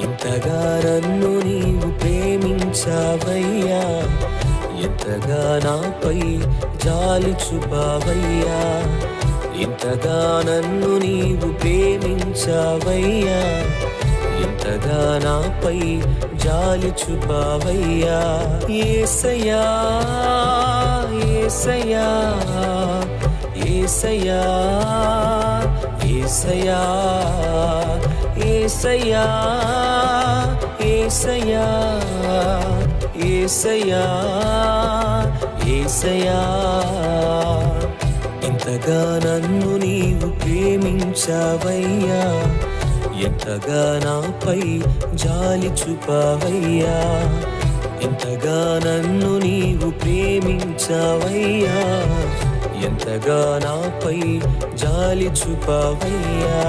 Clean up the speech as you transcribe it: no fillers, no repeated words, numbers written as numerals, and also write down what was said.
ఇంతగా నన్ను నీవు ప్రేమించావయ్యా, ఎంతగా నాపై జాలి చూపావయ్యా. ఇంతగా నన్ను నీవు ప్రేమించావయ్యా, ఎంతగా నాపై జాలి చూపావయ్యా. యేసయ్యా యేసయ్యా యేసయ్యా యేసయ్యా యేసయ్యా యేసయ్యా యేసయ్యా యేసయ్యా. ఇంతగా నన్ను నీవు ప్రేమించావయ్యా, ఎంతగా నాపై జాలి చూపావయ్యా. ఇంతగా నన్ను నీవు ప్రేమించావయ్యా, ఎంతగా నాపై జాలి చూపావయ్యా.